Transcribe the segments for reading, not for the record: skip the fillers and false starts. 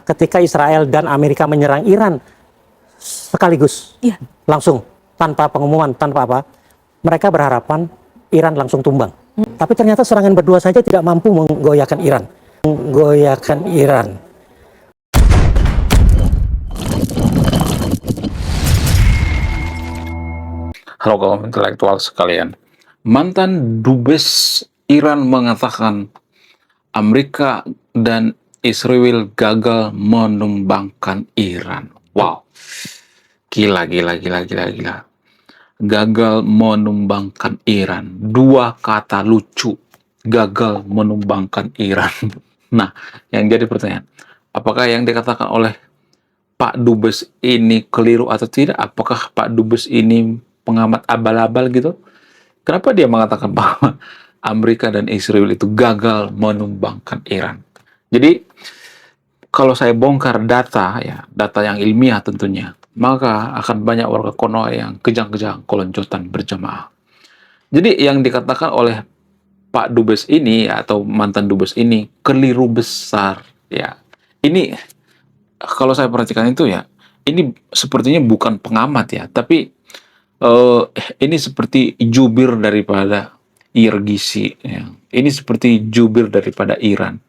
ketika Israel dan Amerika menyerang Iran sekaligus, langsung, tanpa pengumuman, tanpa apa, mereka berharapan Iran langsung tumbang. Tapi ternyata serangan berdua saja tidak mampu menggoyahkan Iran. Menggoyahkan Iran. Halo kaum intelektual sekalian, mantan dubes Iran mengatakan Amerika dan Israel gagal menumbangkan Iran. Wow, gila. Gagal menumbangkan Iran. Dua kata lucu, gagal menumbangkan Iran. Nah, yang jadi pertanyaan, apakah yang dikatakan oleh Pak Dubes ini keliru atau tidak? Apakah Pak Dubes ini pengamat abal-abal gitu? Kenapa dia mengatakan bahwa Amerika dan Israel itu gagal menumbangkan Iran? Jadi, kalau saya bongkar data, ya, data yang ilmiah tentunya, maka akan banyak warga Konoha yang kejang-kejang keloncotan berjamaah. Jadi, yang dikatakan oleh Pak Dubes ini atau mantan Dubes ini keliru besar, ya. Ini kalau saya perhatikan itu ya, ini sepertinya bukan pengamat ya, tapi ini seperti jubir daripada IRGC, ya. Ini seperti jubir daripada Iran.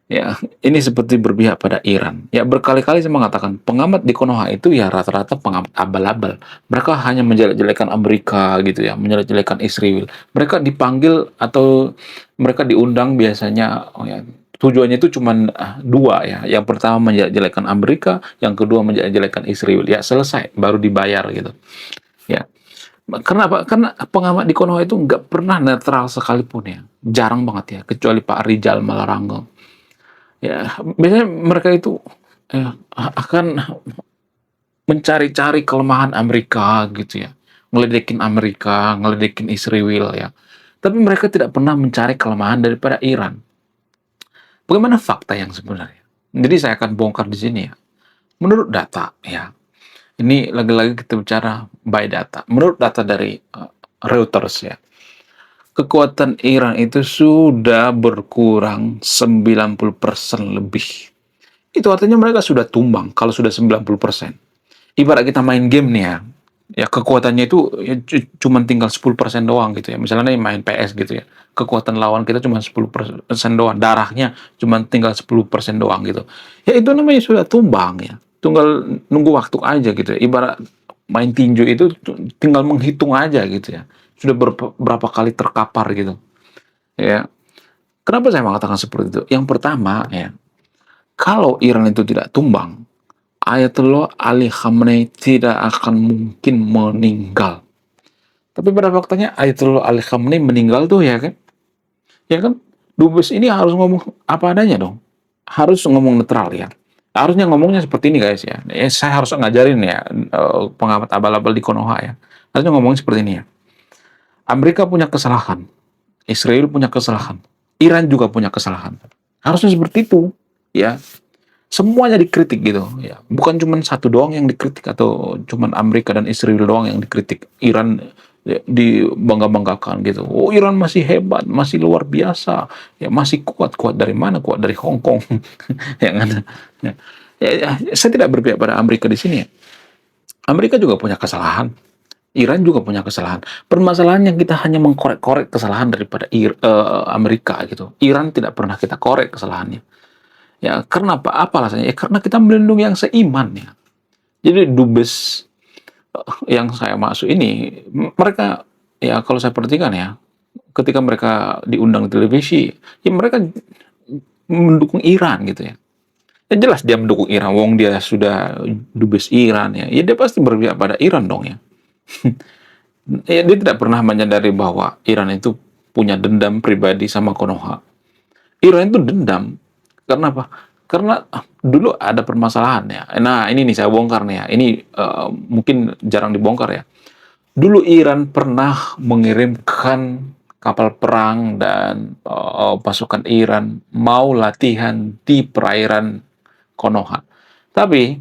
Ya, ini seperti berpihak pada Iran. Ya, berkali-kali saya mengatakan pengamat di Konoha itu ya rata-rata pengamat abal-abal. Mereka hanya menjelek-jelekan Amerika gitu ya, menjelek-jelekan Israel. Mereka dipanggil atau mereka diundang biasanya, oh ya, tujuannya itu cuma dua ya. Yang pertama menjelek-jelekan Amerika, yang kedua menjelek-jelekan Israel. Ya, selesai, baru dibayar gitu. Ya. Kenapa? Karena pengamat di Konoha itu nggak pernah netral sekalipun ya. Jarang banget ya, kecuali Pak Rijal Malarangeng. Ya, biasanya mereka itu akan mencari-cari kelemahan Amerika gitu ya. Ngeledekin Amerika, ngeledekin Israel ya. Tapi mereka tidak pernah mencari kelemahan daripada Iran. Bagaimana fakta yang sebenarnya? Jadi saya akan bongkar di sini ya. Menurut data ya. Ini lagi-lagi kita bicara by data. Menurut data dari Reuters ya. Kekuatan Iran itu sudah berkurang 90% lebih. Itu artinya mereka sudah tumbang kalau sudah 90%. Ibarat kita main game nih ya. Ya kekuatannya itu ya, cuma tinggal 10% doang gitu ya. Misalnya main PS gitu ya. Kekuatan lawan kita cuma 10% doang. Darahnya cuma tinggal 10% doang gitu. Ya itu namanya sudah tumbang ya. Tinggal nunggu waktu aja gitu ya. Ibarat main tinju itu tinggal menghitung aja gitu ya. Sudah berapa kali terkapar gitu. Ya. Kenapa saya mengatakan seperti itu? Yang pertama ya, kalau Iran itu tidak tumbang, Ayatollah Ali Khamenei tidak akan mungkin meninggal. Tapi pada faktanya Ayatollah Ali Khamenei meninggal tuh ya kan? Ya kan? Dubes ini harus ngomong apa adanya dong. Harus ngomong netral ya. Harusnya ngomongnya seperti ini guys ya. Saya harus ngajarin ya pengamat abal-abal di Konoha ya. Harusnya ngomongnya seperti ini ya. Amerika punya kesalahan. Israel punya kesalahan. Iran juga punya kesalahan. Harusnya seperti itu ya. Semuanya dikritik gitu ya, bukan cuma satu doang yang dikritik atau cuma Amerika dan Israel doang yang dikritik. Iran ya, dibangga-banggakan gitu. Oh, Iran masih hebat, masih luar biasa, ya masih kuat. Dari mana? Kuat dari Hong Kong. Ya kan? Saya tidak berpihak pada Amerika di sini ya. Amerika juga punya kesalahan. Iran juga punya kesalahan. Permasalahannya kita hanya mengkorek-korek kesalahan daripada Amerika gitu. Iran tidak pernah kita korek kesalahannya. Ya, karena apa? Apa alasannya? Ya, karena kita melindungi yang seiman ya. Jadi dubes yang saya maksud ini, mereka ya kalau saya perhatikan ya, ketika mereka diundang di televisi, ya mereka mendukung Iran gitu ya. Ya jelas dia mendukung Iran, wong dia sudah dubes Iran ya. Ya dia pasti berpihak pada Iran dong ya. Ya dia tidak pernah menyadari bahwa Iran itu punya dendam pribadi sama Konoha. Iran itu dendam. Karena apa? Karena dulu ada permasalahan ya. Nah ini nih saya bongkar nih ya. Ini mungkin jarang dibongkar ya. Dulu Iran pernah mengirimkan kapal perang dan pasukan Iran mau latihan di perairan Konoha. Tapi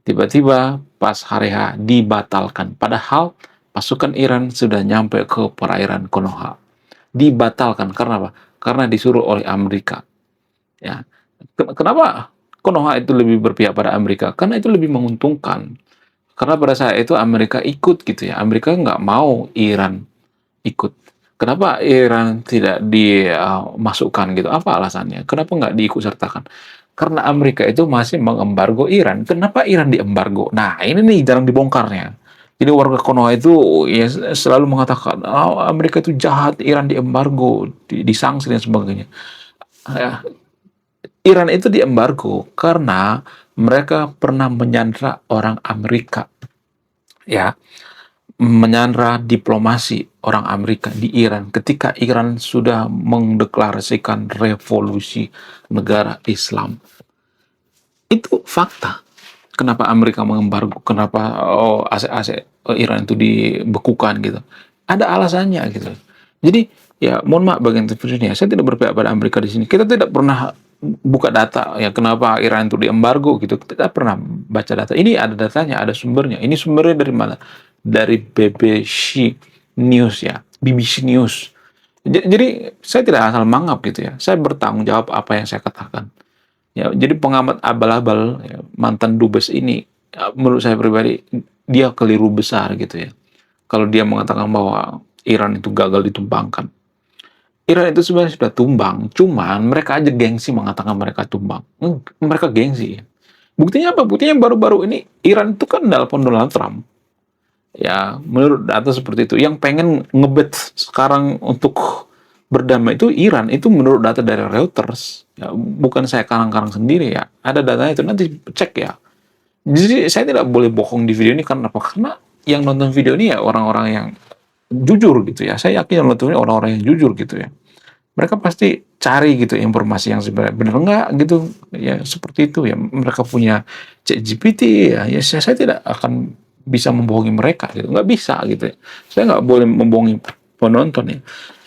tiba-tiba pas hari H dibatalkan. Padahal pasukan Iran sudah nyampe ke perairan Konoha. Dibatalkan karena apa? Karena disuruh oleh Amerika. Ya, kenapa Konoha itu lebih berpihak pada Amerika? Karena itu lebih menguntungkan. Karena pada saat itu Amerika ikut gitu ya. Amerika nggak mau Iran ikut. Kenapa Iran tidak dimasukkan gitu? Apa alasannya? Kenapa nggak diikut sertakan? Karena Amerika itu masih mengembargo Iran. Kenapa Iran diembargo? Nah, ini nih jarang dibongkarnya. Jadi warga Konoha itu ya selalu mengatakan, oh, Amerika itu jahat, Iran diembargo, disanksi dan sebagainya. Ya, Iran itu diembargo karena mereka pernah menyandra orang Amerika, ya, menyandra diplomasi orang Amerika di Iran ketika Iran sudah mendeklarasikan revolusi negara Islam. Itu fakta. Kenapa Amerika mengembargo? Kenapa aset-aset Iran itu dibekukan gitu? Ada alasannya gitu. Jadi ya mohon maaf bagian ini ya, saya tidak berpihak pada Amerika di sini. Kita tidak pernah buka data ya kenapa Iran itu diembargo gitu. Kita tidak pernah baca data. Ini ada datanya, ada sumbernya. Ini sumbernya dari mana? Dari BBC News ya, BBC News. Jadi saya tidak asal mangap gitu ya. Saya bertanggung jawab apa yang saya katakan. Ya, jadi pengamat abal-abal, ya, mantan dubes ini, ya, menurut saya pribadi, dia keliru besar gitu ya. Kalau dia mengatakan bahwa Iran itu gagal ditumbangkan. Iran itu sebenarnya sudah tumbang, cuman mereka aja gengsi mengatakan mereka tumbang. Mereka gengsi. Ya. Buktinya apa? Buktinya baru-baru ini Iran itu kan telepon Donald Trump. Ya, menurut data seperti itu. Yang pengen ngebet sekarang untuk berdamai itu Iran. Itu menurut data dari Reuters. Ya, bukan saya karang-karang sendiri ya. Ada datanya itu, nanti cek ya. Jadi saya tidak boleh bohong di video ini karena apa? Karena yang nonton video ini ya orang-orang yang jujur gitu ya. Saya yakin yang nonton ini orang-orang yang jujur gitu ya. Mereka pasti cari gitu informasi yang sebenarnya benar enggak gitu ya, seperti itu ya. Mereka punya ChatGPT ya, saya tidak akan bisa membohongi mereka gitu, nggak bisa gitu ya. Saya nggak boleh membohongi penonton ya.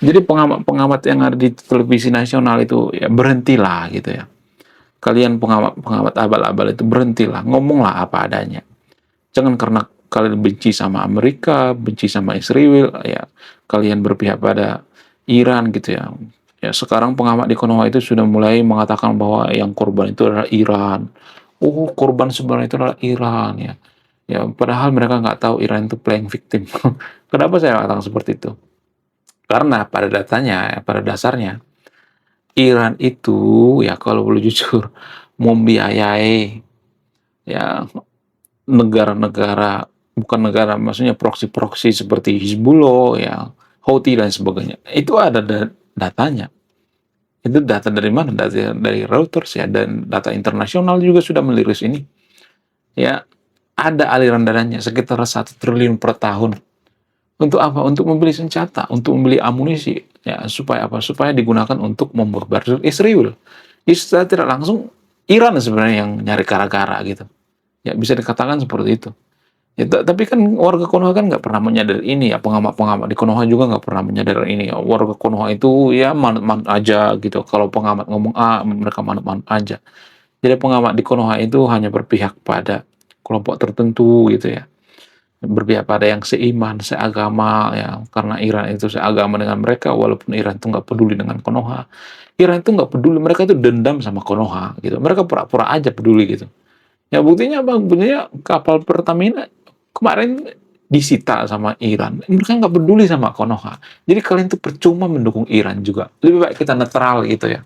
Jadi pengamat-pengamat yang ada di televisi nasional itu ya berhentilah gitu ya. Kalian pengamat abal-abal itu berhentilah, ngomonglah apa adanya. Jangan karena kalian benci sama Amerika, benci sama Israel, ya kalian berpihak pada Iran gitu ya. Ya sekarang pengamat di Konoha itu sudah mulai mengatakan bahwa yang korban itu adalah Iran. Oh, korban sebenarnya itu adalah Iran ya. Ya, padahal mereka nggak tahu Iran itu playing victim. Kenapa saya katakan seperti itu? Karena pada datanya, pada dasarnya, Iran itu ya kalau boleh jujur membiayai ya negara-negara, bukan negara, maksudnya proksi-proksi seperti Hizbullah, ya, Houthi dan sebagainya. Itu ada datanya. Itu data dari mana? Data dari Reuters ya, dan data internasional juga sudah meliris ini. Ya, ada aliran dananya sekitar 1 triliun per tahun. Untuk apa? Untuk membeli senjata, untuk membeli amunisi. Ya, supaya apa? Supaya digunakan untuk membombardir Israel. Jadi secara tidak langsung Iran sebenarnya yang nyari gara-gara gitu. Ya, bisa dikatakan seperti itu. Ya, tapi kan warga Konoha kan nggak pernah menyadari ini ya, pengamat-pengamat di Konoha juga nggak pernah menyadari ini ya. Warga Konoha itu ya manut-manut aja gitu. Kalau pengamat ngomong A, mereka manut-manut aja. Jadi pengamat di Konoha itu hanya berpihak pada kelompok tertentu gitu ya. Berpihak pada yang seiman, seagama ya. Karena Iran itu seagama dengan mereka, walaupun Iran itu nggak peduli dengan Konoha. Iran itu nggak peduli, mereka itu dendam sama Konoha gitu. Mereka pura-pura aja peduli gitu. Ya buktinya apa? Buktinya kapal Pertamina kemarin disita sama Iran. Mereka nggak peduli sama Konoha. Jadi kalian tuh percuma mendukung Iran juga. Lebih baik kita netral gitu ya.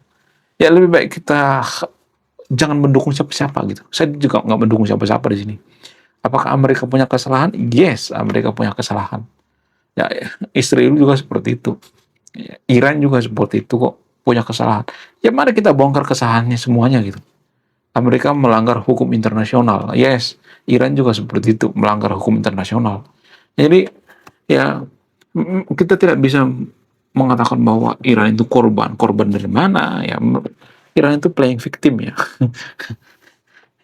Ya lebih baik kita jangan mendukung siapa-siapa gitu. Saya juga nggak mendukung siapa-siapa di sini. Apakah Amerika punya kesalahan? Yes, Amerika punya kesalahan. Ya, Israel juga seperti itu. Ya, Iran juga seperti itu kok, punya kesalahan. Ya mari kita bongkar kesalahannya semuanya gitu. Amerika melanggar hukum internasional. Yes, Iran juga seperti itu, melanggar hukum internasional. Jadi ya kita tidak bisa mengatakan bahwa Iran itu korban. Korban dari mana? Ya Iran itu playing victim ya.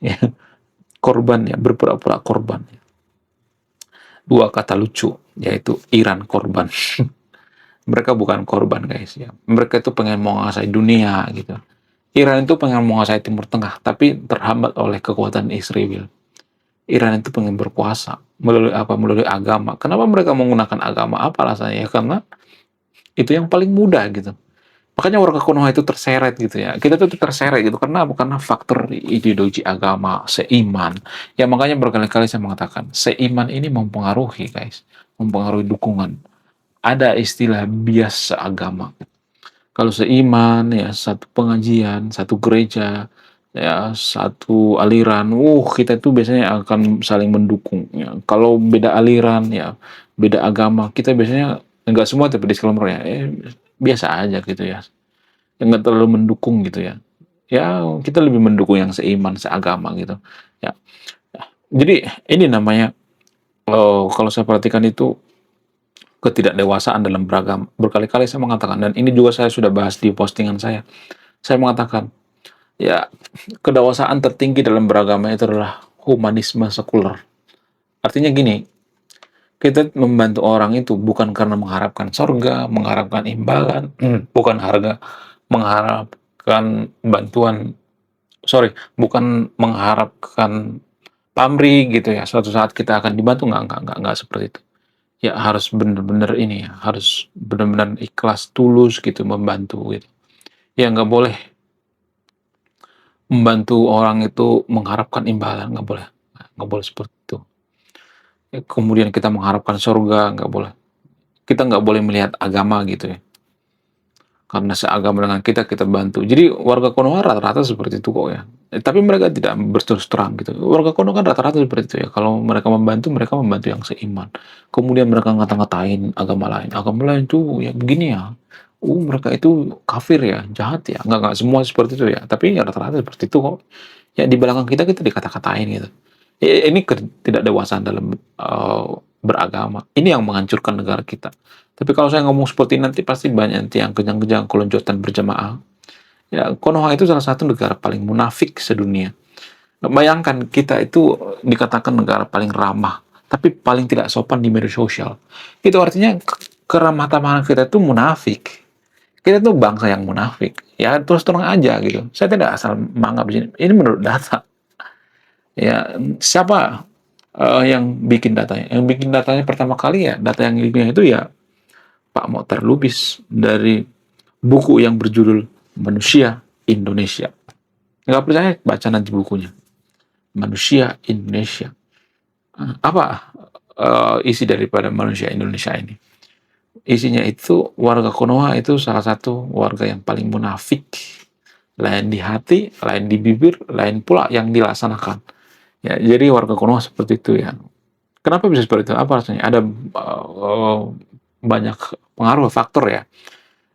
Ya, korban ya, berpura-pura korban. Dua kata lucu, yaitu Iran korban. Mereka bukan korban guys ya. Mereka itu pengen menguasai dunia gitu. Iran itu pengen menguasai Timur Tengah, tapi terhambat oleh kekuatan Israel. Iran itu pengen berkuasa melalui apa? Melalui agama. Kenapa mereka menggunakan agama? Apa alasannya? Ya karena itu yang paling mudah gitu. Makanya warga Konoha itu terseret gitu ya. Kita tuh terseret gitu karena bukan faktor ideologi agama, seiman. Ya makanya berkali-kali saya mengatakan, seiman ini mempengaruhi guys, mempengaruhi dukungan. Ada istilah bias seagama. Kalau seiman ya satu pengajian, satu gereja, ya satu aliran, kita itu biasanya akan saling mendukung. Ya. Kalau beda aliran ya, beda agama, kita biasanya enggak semua tapi disclaimer ya, biasa aja gitu ya. Enggak terlalu mendukung gitu ya. Ya kita lebih mendukung yang seiman, seagama gitu. Ya. Jadi ini namanya kalau saya perhatikan itu ketidakdewasaan dalam beragama. Berkali-kali saya mengatakan, dan ini juga saya sudah bahas di postingan saya. Saya mengatakan, ya kedewasaan tertinggi dalam beragama itu adalah humanisme sekuler. Artinya gini, kita membantu orang itu bukan karena mengharapkan sorga, mengharapkan imbalan, bukan mengharapkan bantuan, bukan mengharapkan pamrih gitu ya. Suatu saat kita akan dibantu, nggak seperti itu. Ya harus benar-benar ini ya, harus benar-benar ikhlas, tulus gitu membantu gitu. Ya nggak boleh membantu orang itu mengharapkan imbalan, nggak boleh seperti itu. Ya, kemudian kita mengharapkan surga, nggak boleh. Kita nggak boleh melihat agama gitu ya. Karena seagama dengan kita bantu. Jadi warga Konoha rata-rata seperti itu kok ya. Tapi mereka tidak berterus terang gitu. Warga Konoha kan rata-rata seperti itu ya. Kalau mereka membantu yang seiman. Kemudian mereka ngata-ngatain agama lain. Agama lain tuh ya begini ya. Mereka itu kafir ya, jahat ya. Nggak semua seperti itu ya. Tapi ya rata-rata seperti itu kok. Ya di belakang kita dikata-katain gitu. Ini ketidakdewasaan dalam beragama. Ini yang menghancurkan negara kita. Tapi kalau saya ngomong seperti ini nanti pasti banyak nanti yang kejang-kejang keloncotan berjamaah. Ya, Konoha itu salah satu negara paling munafik sedunia. Bayangkan kita itu dikatakan negara paling ramah, tapi paling tidak sopan di media sosial. Itu artinya keramah tamahan kita itu munafik. Kita tuh bangsa yang munafik. Ya terus terang aja gitu. Saya tidak asal menganggap di sini. Ini menurut data. Ya siapa yang bikin datanya? Yang bikin datanya pertama kali ya data yang ilmiah itu ya Pak Mokhtar Lubis dari buku yang berjudul Manusia Indonesia. Nggak percaya, baca nanti bukunya. Manusia Indonesia. Apa isi daripada Manusia Indonesia ini? Isinya itu warga Konoha itu salah satu warga yang paling munafik. Lain di hati, lain di bibir, lain pula yang dilaksanakan. Ya, jadi warga Konoha seperti itu ya. Kenapa bisa seperti itu? Apa rasanya? Ada banyak pengaruh faktor ya.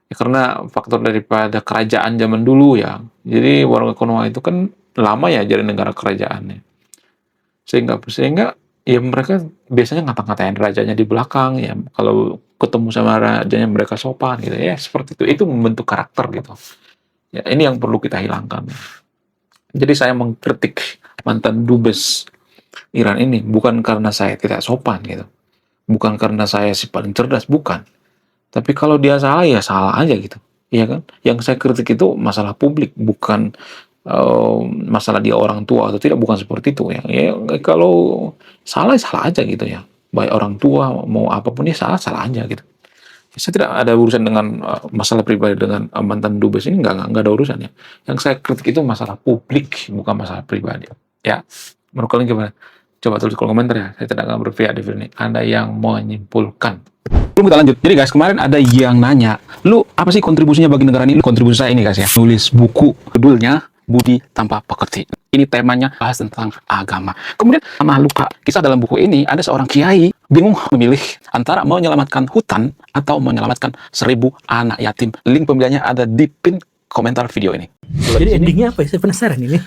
Karena faktor daripada kerajaan zaman dulu ya. Jadi warga Konoha itu kan lama ya jadi negara kerajaannya. Sehingga ya mereka biasanya ngata-ngatain rajanya di belakang ya. Kalau ketemu sama rajanya mereka sopan gitu ya. Seperti itu. Itu membentuk karakter gitu. Ya, ini yang perlu kita hilangkan. Jadi saya mengkritik mantan dubes Iran ini bukan karena saya tidak sopan gitu. Bukan karena saya si paling cerdas, bukan. Tapi kalau dia salah, ya salah aja gitu. Iya kan? Yang saya kritik itu masalah publik, bukan masalah dia orang tua atau tidak, bukan seperti itu ya. Ya kalau salah, salah aja gitu ya. Baik orang tua, mau apapun ya salah aja gitu. Saya tidak ada urusan dengan masalah pribadi dengan mantan dubes ini, nggak ada urusannya. Yang saya kritik itu masalah publik, bukan masalah pribadi. Ya, menurut kalian gimana? Coba tulis kolom komentar ya. Saya tidak akan berpihak di video ini. Ada yang menyimpulkan. Belum kita lanjut. Jadi guys, kemarin ada yang nanya, lu apa sih kontribusinya bagi negara ini? Lu kontribusi saya ini guys ya. Nulis buku, judulnya Budi Tanpa Pekerti. Ini temanya bahas tentang agama. Kemudian sama luka. Kisah dalam buku ini ada seorang kiai bingung memilih antara menyelamatkan hutan atau menyelamatkan 1000 anak yatim. Link pembeliannya ada di pin komentar video ini. Jadi endingnya apa ya? Saya penasaran ini.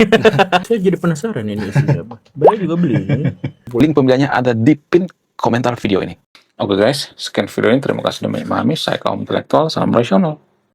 Saya jadi penasaran ini isinya apa. Beliau juga beli ini. Link pembeliannya ada di pin komentar video ini. Oke guys, sekian video ini. Terima kasih sudah memahami. Saya kaum intelektual, salam rasional.